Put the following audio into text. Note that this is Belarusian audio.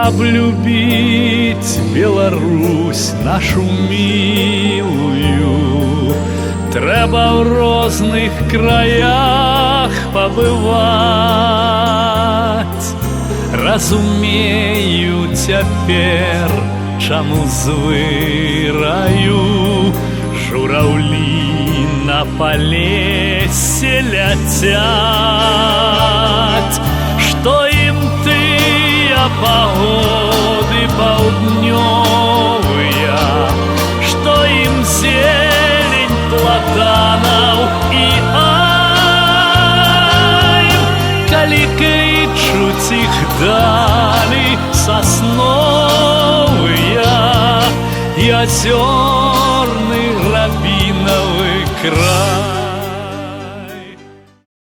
Каб любить Беларусь нашу милую, трэба в розных краях побывать. Разумею цяпер, чаму звыраю жураўлі на палесе ляцяць, што ім тыя пагоды паўднёвыя, што ім зелень платанаў і айв, калі клічуць іх далі сасновыя і азёрны рабінавы край.